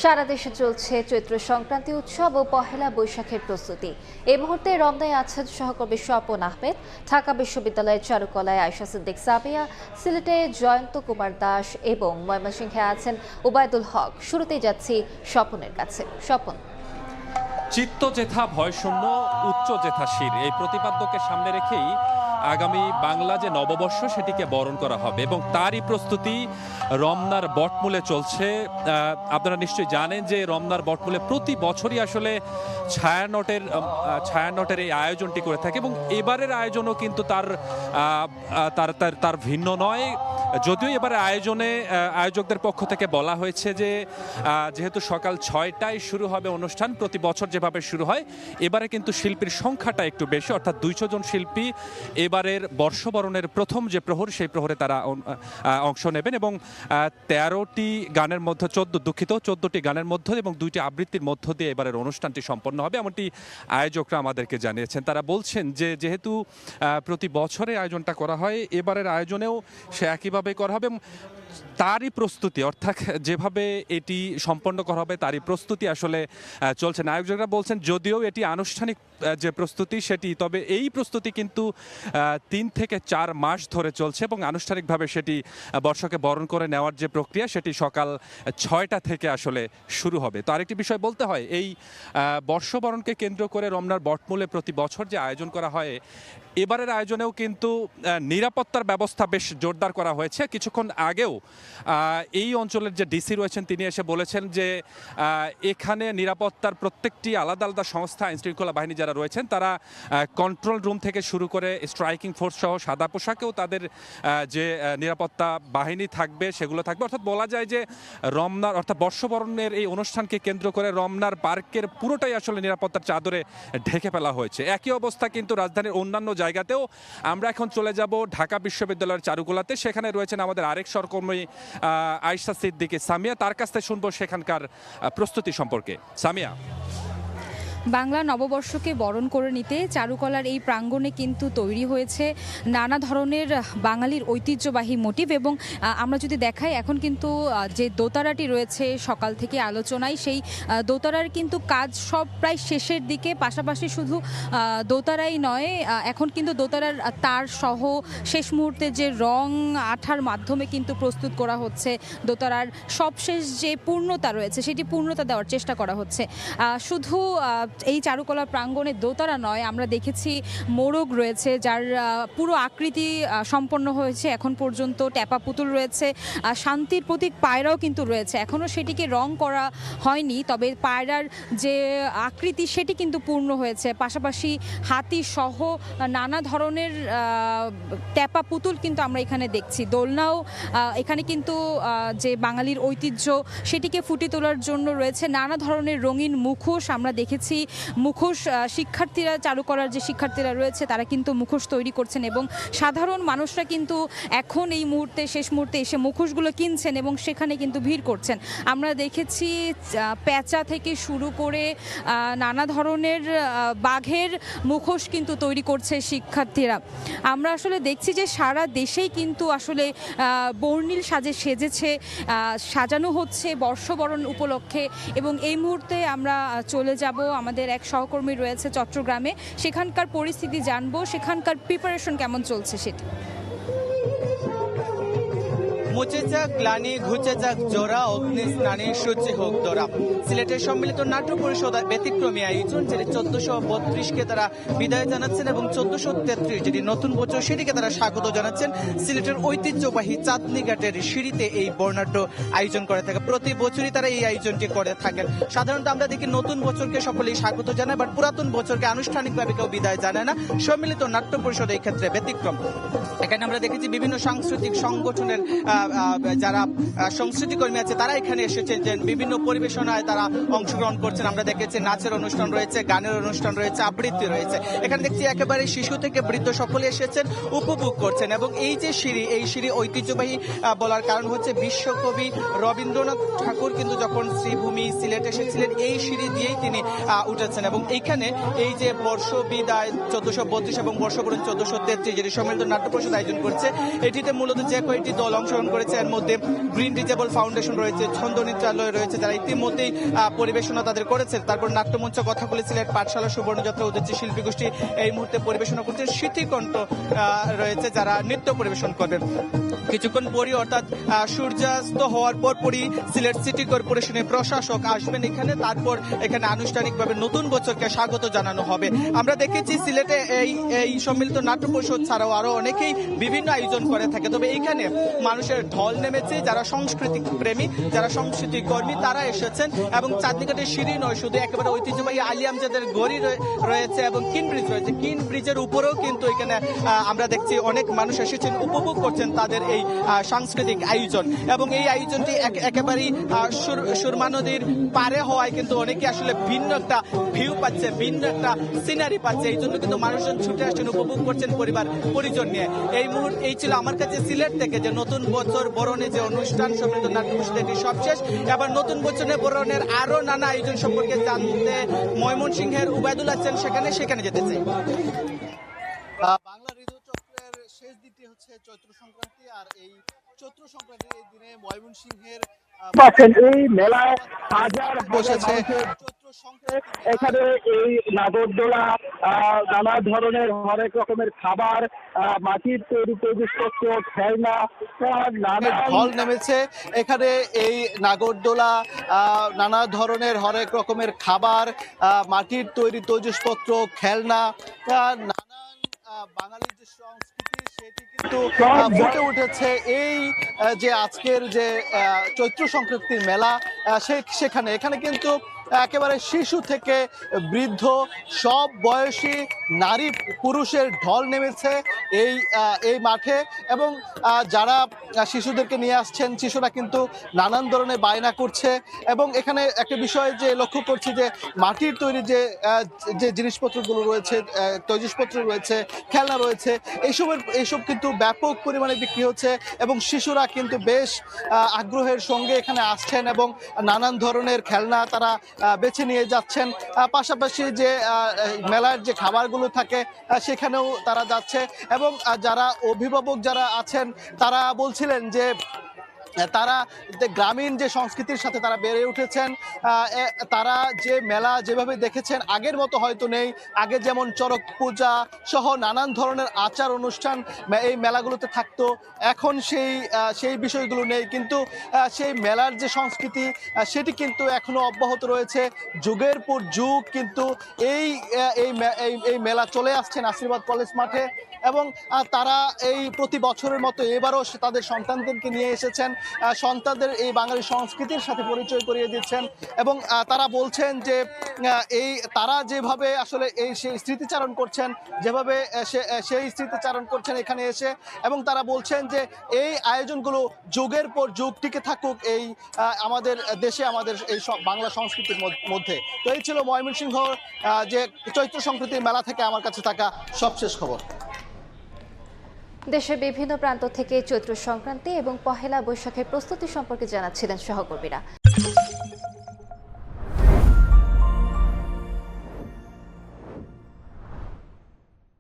সারা দেশে চলছে চৈত্র সংক্রান্তি উৎসব ও পহেলা বৈশাখের প্রস্তুতি। এই মুহূর্তে রমনায় আছেন সহকর্মী স্বপন আহমেদ, ঢাকা বিশ্ববিদ্যালয়ের চারুকলায় আয়শা সিদ্দিক সাবিয়া, সিলেটে জয়ন্ত কুমার দাস এবং ময়মনসিংহে আছেন ওবায়দুল হক। শুরুতেই যাচ্ছি স্বপনের কাছে। স্বপন, চিত্ত জেথা ভয়শূন্য উচ্চ জেথাশির এই প্রতিপাদ্যকে সামনে রেখেই আগামী বাংলা যে নববর্ষ সেটিকে বরণ করা হবে এবং তারই প্রস্তুতি রমনার বটমূলে চলছে। আপনারা নিশ্চয়ই জানেন যে রমনার বটমূলে প্রতি বছরই আসলে ছায়ানটের এই আয়োজনটি করে থাকে এবং এবারের আয়োজনও কিন্তু তার ভিন্ন নয়। যদিও এবারে আয়োজকদের পক্ষ থেকে বলা হয়েছে যে যেহেতু সকাল 6টায় শুরু হবে অনুষ্ঠান, প্রতি বছর যেভাবে শুরু হয়, এবারে কিন্তু শিল্পীর সংখ্যাটা একটু বেশি, অর্থাৎ 200 জন শিল্পী এবারের বর্ষবরণের প্রথম যে প্রহর সেই প্রহরে তারা অংশ নেবেন এবং 13টি গানের মধ্যে 14টি গানের মধ্যে এবং 2টি আবৃত্তির মধ্য দিয়ে এবারের অনুষ্ঠানটি সম্পন্ন হবে, এমনটি আয়োজকরা আমাদেরকে জানিয়েছেন। তারা বলছেন যে যেহেতু প্রতি বছরে আয়োজনটা করা হয়, এবারের আয়োজনেও সে একইভাবে করা হবে। তারই প্রস্তুতি, অর্থাৎ যেভাবে এটি সম্পন্ন করা হবে তারই প্রস্তুতি আসলে চলছে। আয়োজকরা বলছেন যদিও এটি আনুষ্ঠানিক যে প্রস্তুতি সেটি, তবে এই প্রস্তুতি কিন্তু 3 থেকে 4 মাস ধরে চলছে এবং আনুষ্ঠানিকভাবে সেটি বর্ষকে বরণ করে নেওয়ার যে প্রক্রিয়া সেটি সকাল 6টা থেকে আসলে শুরু হবে। তো আরেকটি বিষয় বলতে হয়, এই বর্ষবরণকে কেন্দ্র করে রমনার বটমূলে প্রতি বছর যে আয়োজন করা হয়, এবারের আয়োজনেও কিন্তু নিরাপত্তার ব্যবস্থা বেশ জোরদার করা হয়েছে। কিছুক্ষণ আগেও এই অঞ্চলের যে ডিসি রয়েছেন তিনি এসে বলেছেন যে এখানে নিরাপত্তার প্রত্যেকটি আলাদা আলাদা সংস্থা, আইনশৃঙ্খলা বাহিনী যারা রয়েছেন তারা কন্ট্রোল রুম থেকে শুরু করে স্ট্রাইকিং ফোর্স সহ সাদা পোশাকেও তাদের যে নিরাপত্তা বাহিনী থাকবে সেগুলো থাকবে। অর্থাৎ বলা যায় যে রমনার অর্থাৎ বর্ষবরণের এই অনুষ্ঠানকে কেন্দ্র করে রমনার পার্কের পুরোটাই আসলে নিরাপত্তার চাদরে ঢেকে ফেলা হয়েছে। একই অবস্থা কিন্তু রাজধানীর অন্যান্য জায়গাতেও। আমরা এখন চলে যাব ঢাকা বিশ্ববিদ্যালয়ের চারুকলাতে, সেখানে রয়েছেন আমাদের আরেক সহকর্মী আয়শা সিদ্দিক সামিয়া। তার কাছ থেকে শুনবো সেখানকার প্রস্তুতি সম্পর্কে। সামিয়া, বাংলা নববর্ষকে বরণ করে নিতে চারুকলার এই প্রাঙ্গণে কিন্তু তৈরি হয়েছে নানা ধরনের বাঙালির ঐতিহ্যবাহী মোটিভ এবং আমরা যদি দেখাই এখন কিন্তু যে দোতারাটি রয়েছে সকাল থেকে আলোচনায়, সেই দোতারার কিন্তু কাজ সব প্রায় শেষের দিকে। পাশাপাশি শুধু দোতারাই নয়, এখন কিন্তু দোতারার তার সহ শেষ মুহূর্তে যে রং আঠার মাধ্যমে কিন্তু প্রস্তুত করা হচ্ছে, দোতারার সবশেষ যে পূর্ণতা রয়েছে সেটি পূর্ণতা দেওয়ার চেষ্টা করা হচ্ছে। শুধু এই চারুকলা প্রাঙ্গণে দোতারা নয়, আমরা দেখেছি মোরগ রয়েছে যার পুরো আকৃতি সম্পন্ন হয়েছে এখন পর্যন্ত, ট্যাপা পুতুল রয়েছে, শান্তির প্রতীক পায়রাও কিন্তু রয়েছে, এখনও সেটিকে রং করা হয়নি, তবে পায়রার যে আকৃতি সেটি কিন্তু পূর্ণ হয়েছে। পাশাপাশি হাতি সহ নানা ধরনের ট্যাপা পুতুল কিন্তু আমরা এখানে দেখছি। দোলনাও এখানে কিন্তু যে বাঙালির ঐতিহ্য সেটিকে ফুটিয়ে তোলার জন্য রয়েছে নানা ধরনের রঙিন মুখোশ। আমরা দেখেছি মুখোশ শিক্ষার্থীরা, চারুকলার যে শিক্ষার্থীরা রয়েছে তারা কিন্তু মুখোশ তৈরি করছেন এবং সাধারণ মানুষরা কিন্তু এখন এই মুহূর্তে শেষ মুহূর্তে এসে মুখোশগুলো কিনছেন এবং সেখানে কিন্তু ভিড় করছেন। আমরা দেখেছি পেঁচা থেকে শুরু করে নানা ধরনের বাঘের মুখোশ কিন্তু তৈরি করছে শিক্ষার্থীরা। আমরা আসলে দেখছি যে সারা দেশেই কিন্তু আসলে বর্ণিল সাজে সেজেছে, সাজানো হচ্ছে বর্ষবরণ উপলক্ষে। এবং এই মুহূর্তে আমরা চলে যাব, আমাদের এক সহকর্মী রয়েছে চট্টগ্রামে, সেখানকার পরিস্থিতি জানবো, সেখানকার প্রিপারেশন কেমন চলছে সেটি। মুছে যাক গ্লানি, ঘুচে যাক জোড়া, অগ্নি স্নানে সূর্যে হোক দোরা। সিলেটের সম্মিলিত নাট্য পরিষদ ব্যতিক্রমী আয়োজন, যেটি 1432কে তারা বিদায় জানাচ্ছেন এবং 1433 যেটি নতুন বছর সেটিকে তারা স্বাগত জানাচ্ছেন। সিলেটের ঐতিহ্যবাহী চাঁদনি ঘাটের সিঁড়িতে এই বর্ণাঢ্য আয়োজন করে থাকে। প্রতি বছরই তারা এই আয়োজনটি করে থাকেন। সাধারণত আমরা দেখি নতুন বছরকে সকলেই স্বাগত জানায়, বাট পুরাতন বছরকে আনুষ্ঠানিকভাবে কেউ বিদায় জানায় না। সম্মিলিত নাট্য পরিষদ এই ক্ষেত্রে ব্যতিক্রম। এখানে আমরা দেখেছি বিভিন্ন সাংস্কৃতিক সংগঠনের যারা সংস্কৃতি কর্মী আছে তারা এখানে এসেছেন, যে বিভিন্ন পরিবেশনায় তারা অংশগ্রহণ করছেন। আমরা দেখেছি নাচের অনুষ্ঠান রয়েছে, গানের অনুষ্ঠান রয়েছে, আবৃত্তি রয়েছে। এখানে দেখছি একেবারে শিশু থেকে বৃদ্ধ সকলে এসেছেন, উপভোগ করছেন। এবং এই যে সিঁড়ি, এই সিঁড়ি ঐতিহ্যবাহী বলার কারণ হচ্ছে বিশ্বকবি রবীন্দ্রনাথ ঠাকুর কিন্তু যখন শ্রীভূমি সিলেট এসেছিলেন এই সিঁড়ি দিয়েই তিনি উঠেছেন। এবং এইখানে এই যে বর্ষ বিদায় 1432 এবং বর্ষবরণ 1433 যেটি সম্মিলিত নাট্য পরিষদ আয়োজন করছে, এটিতে মূলত যে কয়েকটি দল অংশগ্রহণ করেছে। এর মধ্যে গ্রিন রিজেবল ফাউন্ডেশন রয়েছে, ছন্দ নৃত্যালয় রয়েছে, যারা ইতিমধ্যেই পরিবেশনা তাদের করেছে। তারপর নাট্যমঞ্চ কথাগুলি সিলেট পাঠশালা সুবর্ণযাত্রা উদ্যোগী শিল্পী গোষ্ঠী এই মুহূর্তে পরিবেশনা করছে। স্মৃতিকণ্ঠ রয়েছে যারা নৃত্য পরিবেশন করবেন। কিছুক্ষণ পরই অর্থাৎ সূর্যাস্ত হওয়ার পরই সিলেট সিটি কর্পোরেশনের প্রশাসক আসবেন এখানে। তারপর এখানে আনুষ্ঠানিকভাবে নতুন বছরকে স্বাগত জানানো হবে। আমরা দেখেছি সিলেটে এই সম্মিলিত নাট্য পরিষদ ছাড়াও আরো অনেকেই বিভিন্ন আয়োজন করে থাকে। তবে এইখানে মানুষের ঢল নেমেছে, যারা সাংস্কৃতিক প্রেমী, যারা সংস্কৃতি কর্মী, তারা এসেছেন। এবং চাঁদনীঘাটের সিঁড়ি নয়, শুধু একেবারে ঐতিহ্যবাহী আলী আমজাদের গড়ি রয়েছে এবং কিন ব্রিজ রয়েছে। কিন ব্রিজের উপরেও কিন্তু এখানে আমরা দেখছি অনেক মানুষ এসেছেন, উপভোগ করছেন তাদের এই সাংস্কৃতিক আয়োজন। এবং এই আয়োজনটি একেবারেই সুরমা নদীর পারে হওয়ায় কিন্তু অনেকে আসলে ভিন্ন একটা ভিউ পাচ্ছে, ভিন্ন একটা সিনারি পাচ্ছে। এই জন্য কিন্তু মানুষজন ছুটে আসছেন, উপভোগ করছেন পরিবার পরিজন নিয়ে। এই ছিল আমার কাছে সিলেট থেকে যে নতুন বছর বরণে যে অনুষ্ঠান সম্মিলিত নাট্য পরিষদের সবশেষ। এবার নতুন বছরে বরণের আরো নানা আয়োজন সম্পর্কে জানতে ময়মনসিংহের উবায়দুল হাসান সেখানে যেতে চাই। বাংলা ঋতুচক্রের শেষ দিনটি হচ্ছে চৈত্র সংক্রান্তি, আর এই চৈত্র সংক্রান্তির এই দিনে ময়মনসিংহের এই মেলায় হাজার বসেছে চৈত্র সংক্রান্তি এখানে এই নাগরদোলা, নানা ধরনের হরেক রকমের খাবার, মাটির তৈরি জিনিসপত্র, খেলনা, নানা ঢল নেমেছে। এখানে এই নাগরদোলা, নানা ধরনের হরেক রকমের খাবার, মাটির তৈরি জিনিসপত্র, খেলনা, নানান বাঙালির যে সংস্কৃতি সেটি কিন্তু ফুটে উঠেছে এই যে আজকের যে চৈত্র সংক্রান্তির মেলা এখানে কিন্তু একেবারে শিশু থেকে বৃদ্ধ সব বয়সী নারী পুরুষের ঢল নেমেছে এই মাঠে। এবং যারা শিশুদেরকে নিয়ে আসছেন, শিশুরা কিন্তু নানান ধরনের বায়না করছে। এবং এখানে একটা বিষয় যে লক্ষ্য করছি যে মাটির তৈরি যে জিনিসপত্রগুলো রয়েছে, জিনিসপত্র রয়েছে, খেলনা রয়েছে, এইসব কিন্তু ব্যাপক পরিমাণে বিক্রি হচ্ছে। এবং শিশুরা কিন্তু বেশ আগ্রহের সঙ্গে এখানে আসছেন এবং নানান ধরনের খেলনা তারা বেছে নিয়ে যাচ্ছেন। পাশাপাশি যে মেলার যে খাবারগুলো থাকে সেখানেও তারা যাচ্ছে। এবং যারা অভিভাবক যারা আছেন তারা বলছিলেন যে তারা গ্রামীণ যে সংস্কৃতির সাথে তারা বেড়ে উঠেছেন। তারা যে মেলা যেভাবে দেখেছেন আগের মতো হয়তো নেই। আগে যেমন চড়ক পূজা সহ নানান ধরনের আচার অনুষ্ঠান এই মেলাগুলোতে থাকতো, এখন সেই বিষয়গুলো নেই। কিন্তু সেই মেলার যে সংস্কৃতি সেটি কিন্তু এখনো অব্যাহত রয়েছে। যুগের পর যুগ কিন্তু এই মেলা চলে আসছেন আশীর্বাদ কলেজ মাঠে। এবং তারা এই প্রতি বছরের মতো এবারও তাদের সন্তানদেরকে নিয়ে এসেছেন, সন্তানদের এই বাঙালি সংস্কৃতির সাথে পরিচয় করিয়ে দিচ্ছেন। এবং তারা বলছেন যে তারা যেভাবে আসলে সেই স্মৃতিচারণ করছেন, যেভাবে সেই স্মৃতিচারণ করছেন এখানে এসে। এবং তারা বলছেন যে এই আয়োজনগুলো যুগের পর যুগ টিকে থাকুক এই আমাদের দেশে, আমাদের এই বাংলা সংস্কৃতির মধ্যে। তো এই ছিল ময়মনসিংহ যে চৈত্র সংক্রান্তির মেলা থেকে আমার কাছে থাকা সবশেষ খবর। দেশের বিভিন্ন প্রান্ত থেকে চৈত্র সংক্রান্তি এবং পহেলা বৈশাখের প্রস্তুতি সম্পর্কে জানাচ্ছিলেন সহকর্মীরা।